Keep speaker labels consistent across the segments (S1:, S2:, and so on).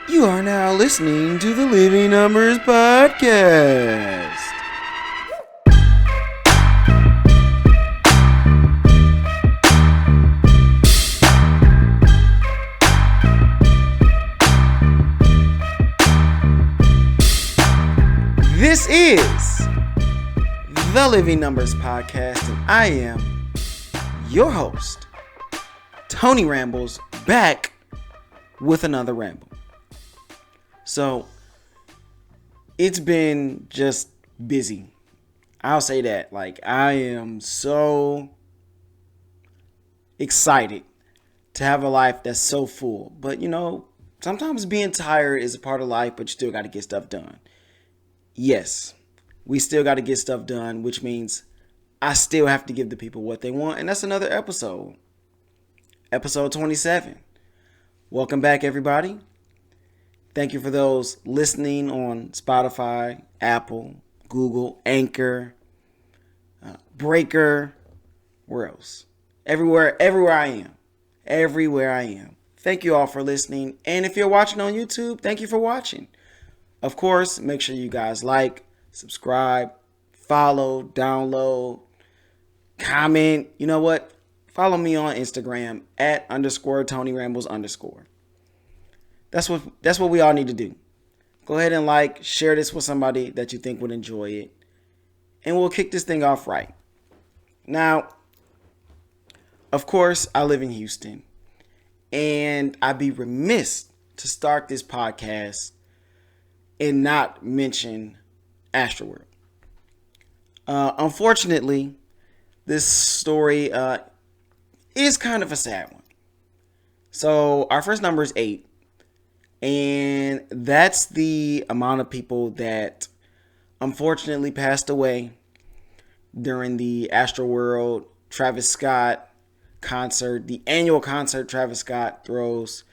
S1: You are now listening to the Living Numbers Podcast. This is the Living Numbers Podcast, and I am your host, Tony Rambles, back with another ramble. So, it's been just busy. I'll say that. I am so excited to have a life that's so full. But, sometimes being tired is a part of life, but you still got to get stuff done. Yes, we still got to get stuff done, which means I still have to give the people what they want. And that's another episode. Episode 27. Welcome back, everybody. Thank you for those listening on Spotify, Apple, Google, Anchor, Breaker, where else? Everywhere I am. Everywhere I am. Thank you all for listening. And if you're watching on YouTube, thank you for watching. Of course, make sure you guys like, subscribe, follow, download, comment. You know what? Follow me on Instagram @_TonyRambles_. That's what we all need to do. Go ahead and share this with somebody that you think would enjoy it. And we'll kick this thing off right. Now, of course, I live in Houston. And I'd be remiss to start this podcast and not mention Astroworld. Unfortunately, this story is kind of a sad one. So our first number is 8. And that's the amount of people that unfortunately passed away during the Astroworld Travis Scott concert, the annual concert Travis Scott throws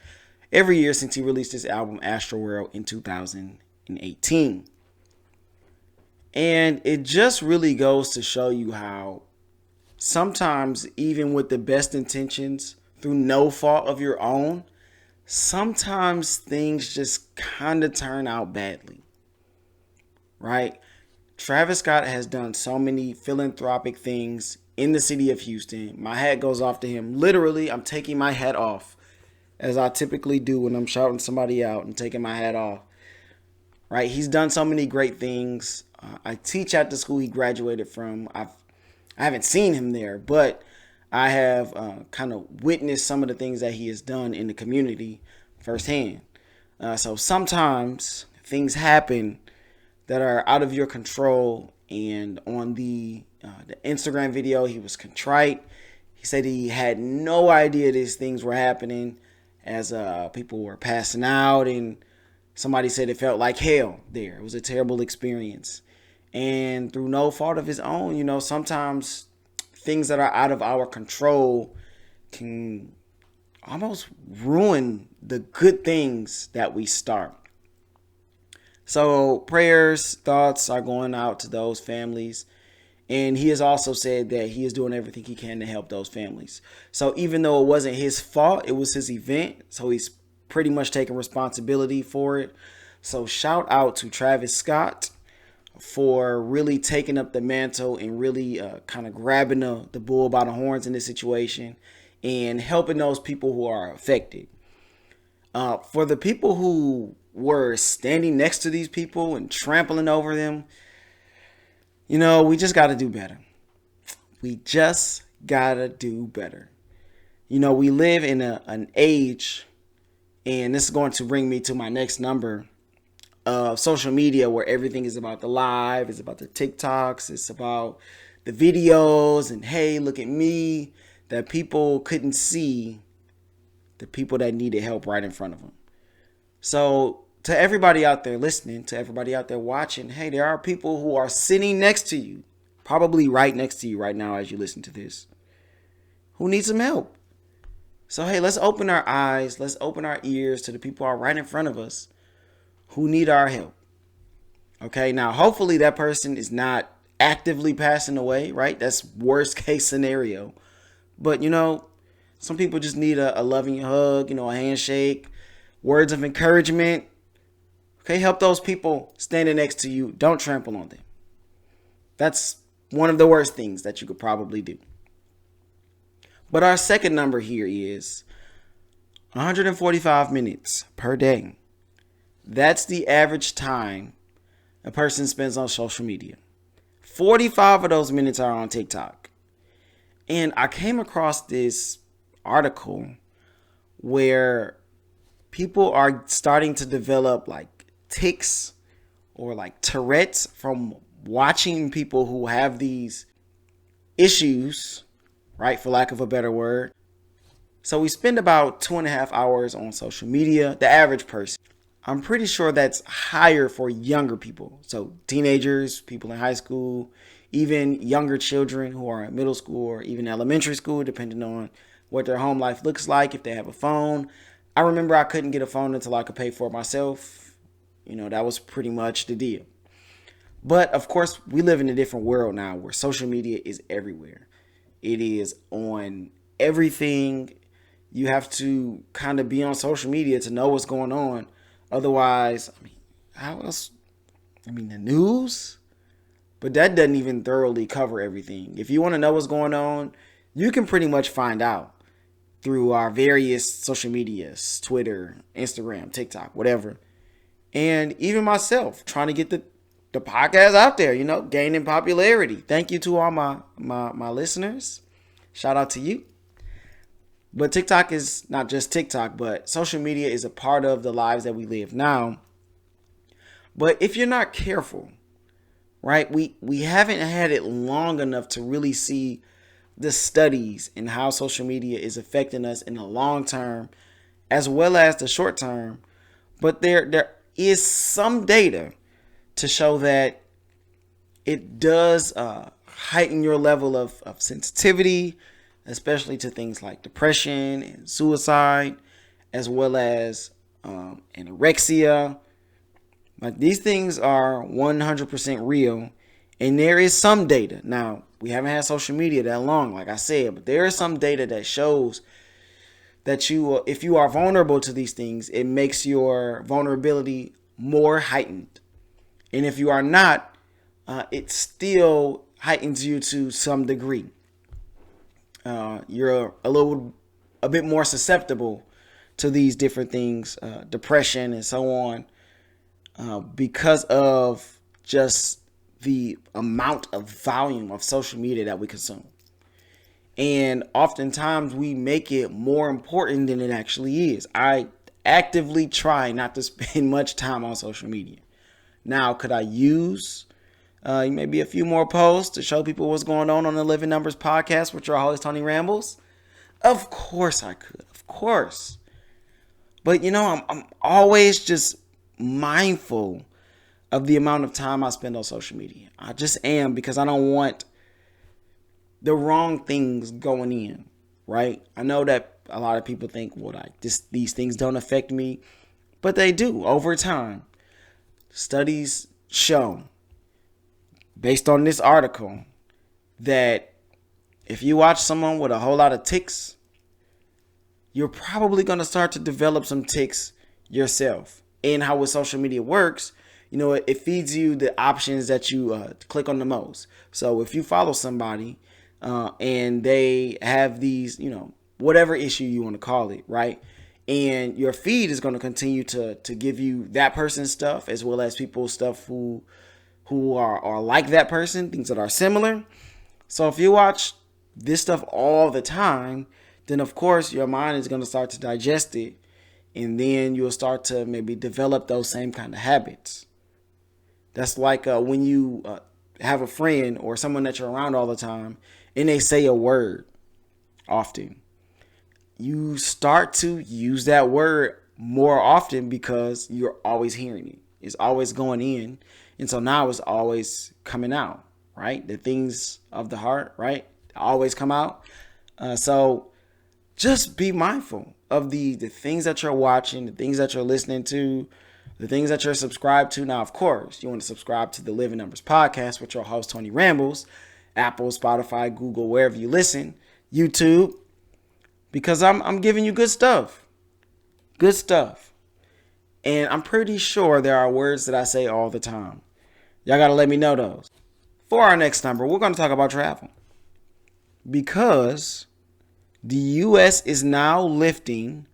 S1: every year since he released his album Astroworld in 2018. And it just really goes to show you how sometimes, even with the best intentions, through no fault of your own, sometimes things just kind of turn out badly, right? Travis Scott has done so many philanthropic things in the city of Houston. My hat goes off to him. Literally, I'm taking my hat off, as I typically do when I'm shouting somebody out and taking my hat off, right? He's done so many great things. I teach at the school he graduated from. I haven't seen him there, but I have kind of witnessed some of the things that he has done in the community firsthand. So sometimes things happen that are out of your control. And on the Instagram video, he was contrite. He said he had no idea these things were happening as people were passing out. And somebody said it felt like hell there. It was a terrible experience. And through no fault of his own, sometimes things that are out of our control can almost ruin the good things that we start. So prayers, thoughts are going out to those families. And he has also said that he is doing everything he can to help those families. So even though it wasn't his fault, it was his event. So he's pretty much taking responsibility for it. So shout out to Travis Scott for really taking up the mantle and really kind of grabbing the bull by the horns in this situation and helping those people who are affected. For the people who were standing next to these people and trampling over them, we just got to do better. We just got to do better. We live in an age, and this is going to bring me to my next number, of social media where everything is about the live, it's about the TikToks, it's about the videos, and hey, look at me, that people couldn't see the people that needed help right in front of them. So to everybody out there listening, to everybody out there watching, hey, there are people who are sitting next to you, probably right next to you right now as you listen to this, who need some help. So hey, let's open our eyes, let's open our ears to the people who are right in front of us who need our help. Okay, now hopefully that person is not actively passing away, right? That's worst case scenario. But some people just need a loving hug, a handshake, words of encouragement. Okay, help those people standing next to you. Don't trample on them. That's one of the worst things that you could probably do. But our second number here is 145 minutes per day. That's the average time a person spends on social media. 45 of those minutes are on TikTok. And I came across this article where people are starting to develop like tics or like Tourette's from watching people who have these issues, right, for lack of a better word. So we spend about 2.5 hours on social media, the average person. I'm pretty sure that's higher for younger people. So teenagers, people in high school, even younger children who are in middle school or even elementary school, depending on what their home life looks like, if they have a phone. I remember I couldn't get a phone until I could pay for it myself. That was pretty much the deal. But of course, we live in a different world now where social media is everywhere. It is on everything. You have to kind of be on social media to know what's going on. Otherwise, how else? The news? But that doesn't even thoroughly cover everything. If you want to know what's going on, you can pretty much find out through our various social medias, Twitter, Instagram, TikTok, whatever. And even myself, trying to get the podcast out there, gaining popularity. Thank you to all my listeners. Shout out to you. But TikTok is not just TikTok, but social media is a part of the lives that we live now. But if you're not careful, right, we haven't had it long enough to really see the studies and how social media is affecting us in the long term as well as the short term. But there is some data to show that it does heighten your level of sensitivity, especially to things like depression and suicide, as well as anorexia. Like, these things are 100% real, and there is some data. Now, we haven't had social media that long, like I said, but there is some data that shows that if you are vulnerable to these things, it makes your vulnerability more heightened. And if you are not, it still heightens you to some degree. You're a bit more susceptible to these different things, depression and so on, because of just the amount of volume of social media that we consume. And oftentimes we make it more important than it actually is. I actively try not to spend much time on social media. Now, could I use maybe a few more posts to show people what's going on the Living Numbers podcast with your host, Tony Rambles? Of course I could. Of course. But, I'm always just mindful of the amount of time I spend on social media. I just am, because I don't want the wrong things going in, right? I know that a lot of people think, these things don't affect me, but they do over time. Studies show, based on this article, that if you watch someone with a whole lot of tics, you're probably going to start to develop some tics yourself. And how with social media works, it feeds you the options that you click on the most. So if you follow somebody and they have these, whatever issue you want to call it, right? And your feed is going to continue to give you that person's stuff, as well as people's stuff who are like that person, things that are similar. So if you watch this stuff all the time, then of course your mind is going to start to digest it. And then you'll start to maybe develop those same kind of habits. That's like when you have a friend or someone that you're around all the time and they say a word often. You start to use that word more often because you're always hearing it. It's always going in. And so now it's always coming out, right? The things of the heart, right? Always come out. So just be mindful of the things that you're watching, the things that you're listening to, the things that you're subscribed to. Now, of course, you want to subscribe to the Living Numbers podcast with your host, Tony Rambles, Apple, Spotify, Google, wherever you listen, YouTube, because I'm giving you good stuff. Good stuff. And I'm pretty sure there are words that I say all the time. Y'all got to let me know those. For our next number, we're going to talk about travel. Because the U.S. is now lifting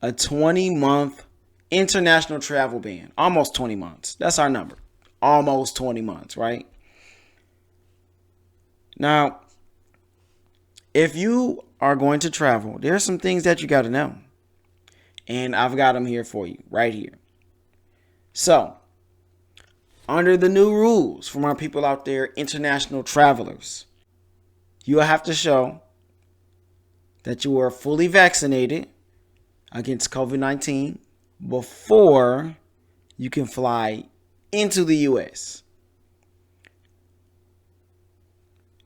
S1: a 20-month international travel ban. Almost 20 months. That's our number. Almost 20 months, right? Now, if you are going to travel, there are some things that you got to know. And I've got them here for you, right here. So, under the new rules from our people out there, international travelers, you will have to show that you are fully vaccinated against COVID-19 before you can fly into the U.S.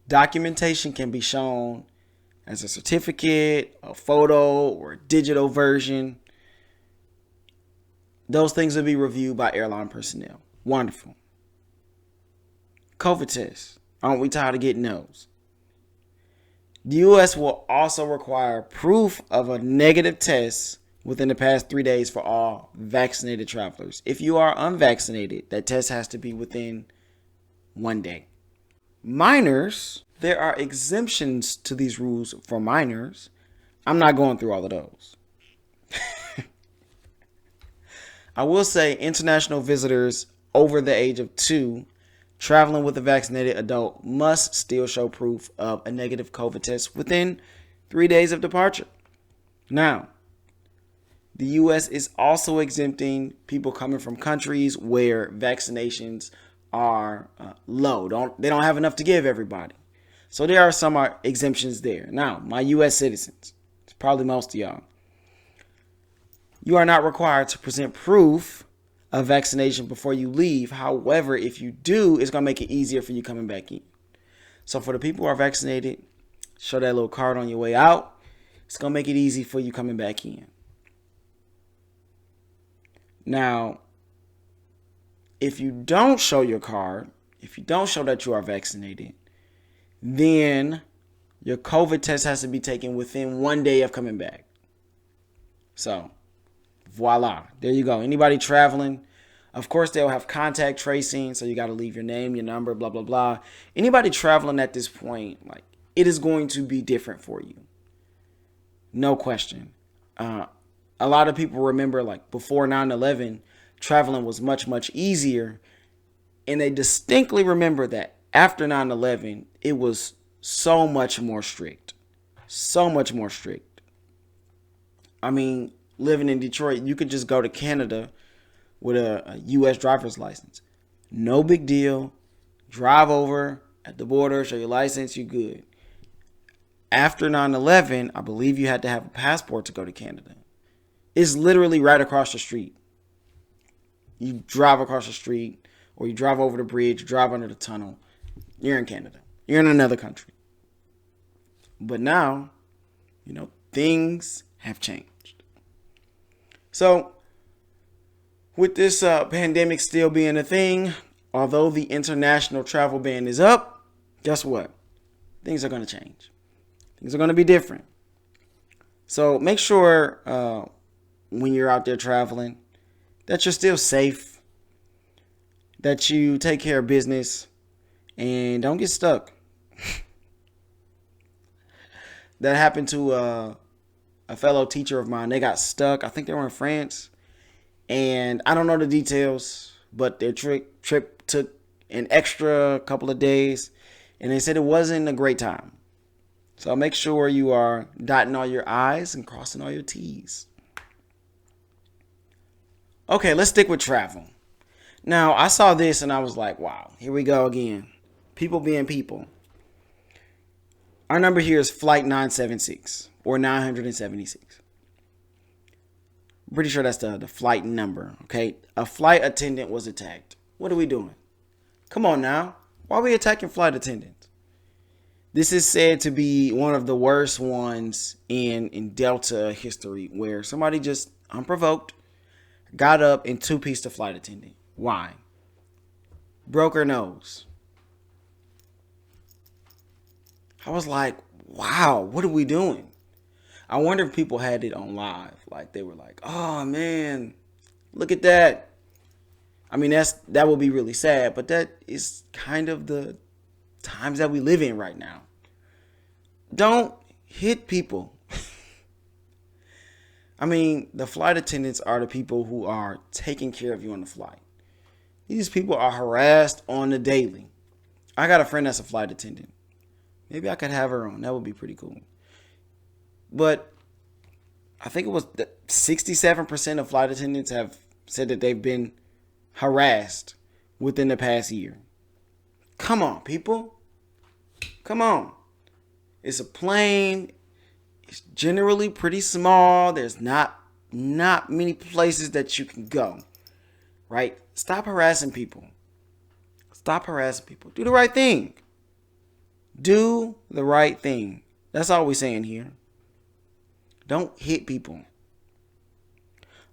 S1: Documentation can be shown as a certificate, a photo, or a digital version. Those things will be reviewed by airline personnel. Wonderful. COVID tests. Aren't we tired of getting those? The U.S. will also require proof of a negative test within the past 3 days for all vaccinated travelers. If you are unvaccinated, that test has to be within 1 day. Minors, there are exemptions to these rules for minors. I'm not going through all of those. I will say international visitors over the age of 2 traveling with a vaccinated adult must still show proof of a negative COVID test within 3 days of departure. Now, the U.S. is also exempting people coming from countries where vaccinations are low. They don't have enough to give everybody. So there are some exemptions there. Now, my U.S. citizens, it's probably most of y'all, you are not required to present proof of vaccination before you leave. However, if you do, it's going to make it easier for you coming back in. So for the people who are vaccinated, show that little card on your way out. It's going to make it easy for you coming back in. Now, if you don't show your card, if you don't show that you are vaccinated, then your COVID test has to be taken within 1 day of coming back. So, voila. There you go. Anybody traveling, of course, they'll have contact tracing. So you got to leave your name, your number, blah, blah, blah. Anybody traveling at this point, like, it is going to be different for you. No question. A lot of people remember, like, before 9/11, traveling was much, much easier. And they distinctly remember that after 9/11, it was so much more strict. So much more strict. I mean, living in Detroit, you could just go to Canada with a U.S. driver's license. No big deal. Drive over at the border, show your license, you're good. After 9/11, I believe you had to have a passport to go to Canada. It's literally right across the street. You drive across the street, or you drive over the bridge, you drive under the tunnel. You're in Canada. You're in another country. But now, things have changed. So, with this pandemic still being a thing, although the international travel ban is up, guess what? Things are going to change. Things are going to be different. So make sure when you're out there traveling that you're still safe, that you take care of business, and don't get stuck. That happened to a fellow teacher of mine. They got stuck. I think they were in France. And I don't know the details, but their trip took an extra couple of days. And they said it wasn't a great time. So make sure you are dotting all your I's and crossing all your T's. Okay, let's stick with travel. Now, I saw this and I was like, wow, here we go again. People being people. Our number here is flight 976 or 976. I'm pretty sure that's the flight number, okay? A flight attendant was attacked. What are we doing? Come on now. Why are we attacking flight attendants? This is said to be one of the worst ones in Delta history, where somebody just unprovoked got up and two-pieced the flight attendant. Why? Broke her nose. I was like, wow, what are we doing? I wonder if people had it on live. Like, they were like, oh, man, Look at that. I mean, that would be really sad, but that is kind of the times that we live in right now. Don't hit people. I mean, the flight attendants are the people who are taking care of you on the flight. These people are harassed on the daily. I got a friend that's a flight attendant. Maybe I could have her on. That would be pretty cool. But I think it was 67% of flight attendants have said that they've been harassed within the past year. Come on, people. Come on. It's a plane. It's generally pretty small. There's not many places that you can go. Right? Stop harassing people. Stop harassing people. Do the right thing. Do the right thing. That's all we're saying here. Don't hit people.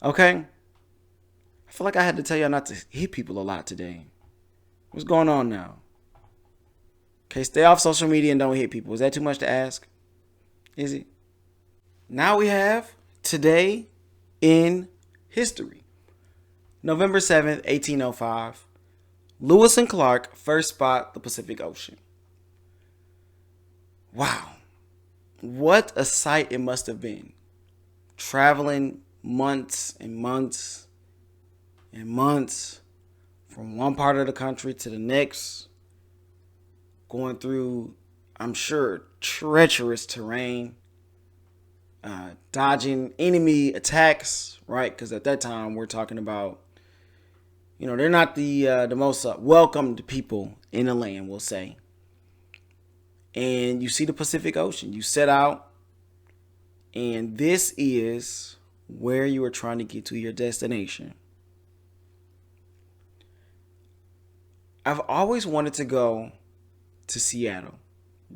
S1: Okay? I feel like I had to tell y'all not to hit people a lot today. What's going on now? Okay, stay off social media and don't hit people. Is that too much to ask? Is it? Now we have today in history. November 7th, 1805. Lewis and Clark first spot the Pacific Ocean. Wow. What a sight it must have been. Traveling months and months and months from one part of the country to the next. Going through, I'm sure, treacherous terrain. Dodging enemy attacks, right? Because at that time, we're talking about, they're not the most welcomed people in the land, we'll say. And you see the Pacific Ocean. You set out, and this is where you are trying to get to your destination. I've always wanted to go to Seattle.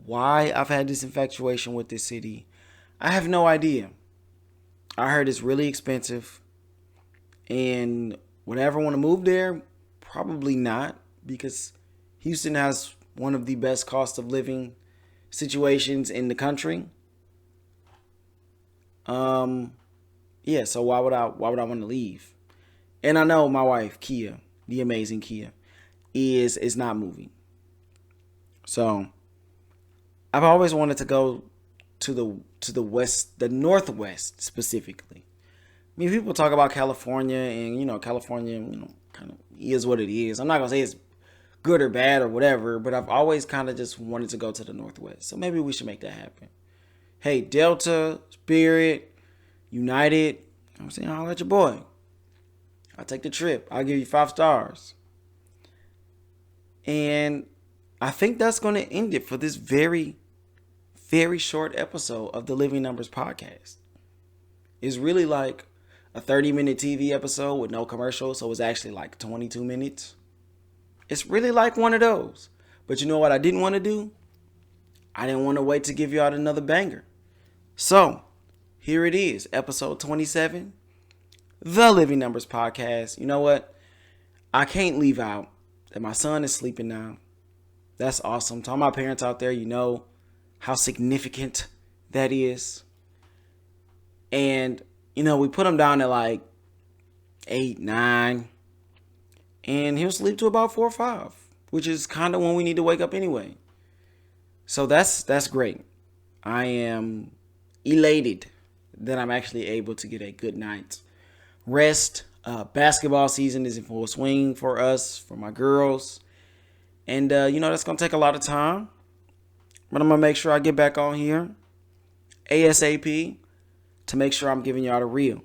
S1: Why I've had this infatuation with this city, I have no idea. I heard it's really expensive, and would I ever want to move there? Probably not, because Houston has one of the best cost of living situations in the country. Yeah, so why would I want to leave? And I know my wife, Kia, the amazing Kia, is not moving. So I've always wanted to go to the west, the northwest specifically. I mean, people talk about California, and California, kind of is what it is. I'm not gonna say it's good or bad or whatever, but I've always kind of just wanted to go to the northwest. So maybe we should make that happen. Hey, Delta, Spirit, United, I'm saying, I'll let your boy. I'll take the trip. I'll give you 5 stars. And I think that's going to end it for this very, very short episode of the Living Numbers podcast. It's really like a 30-minute TV episode with no commercials, so it's actually like 22 minutes. It's really like one of those. But you know what I didn't want to do? I didn't want to wait to give you out another banger. So, here it is, episode 27, the Living Numbers podcast. You know what? I can't leave out that my son is sleeping now. That's awesome. To all my parents out there, you know how significant that is. And, we put him down at like 8, 9. And he'll sleep to about 4 or 5, which is kind of when we need to wake up anyway. So that's great. I am elated that I'm actually able to get a good night's rest. Basketball season is in full swing for us, for my girls. And, that's going to take a lot of time. But I'm going to make sure I get back on here ASAP to make sure I'm giving y'all the real.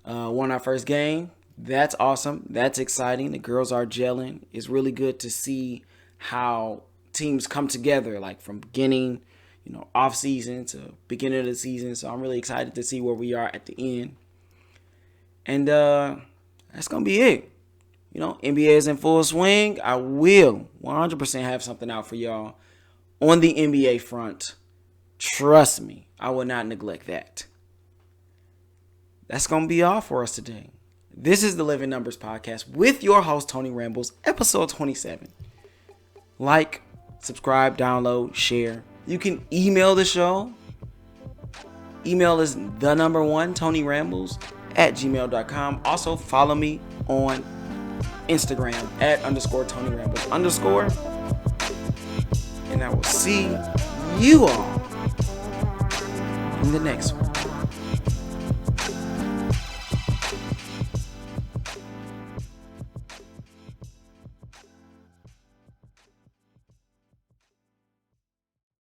S1: Won our first game. That's awesome. That's exciting. The girls are gelling. It's really good to see how teams come together, like from beginning, off season to beginning of the season. So I'm really excited to see where we are at the end. And that's going to be it. NBA is in full swing. I will 100% have something out for y'all on the NBA front. Trust me, I will not neglect that. That's going to be all for us today. This is the Living Numbers podcast with your host, Tony Rambles, episode 27. Like, subscribe, download, share. You can email the show. Email is the number 1, Tony Rambles at gmail.com. Also, follow me on Instagram at _Tony Rambles_. And I will see you all in the next one.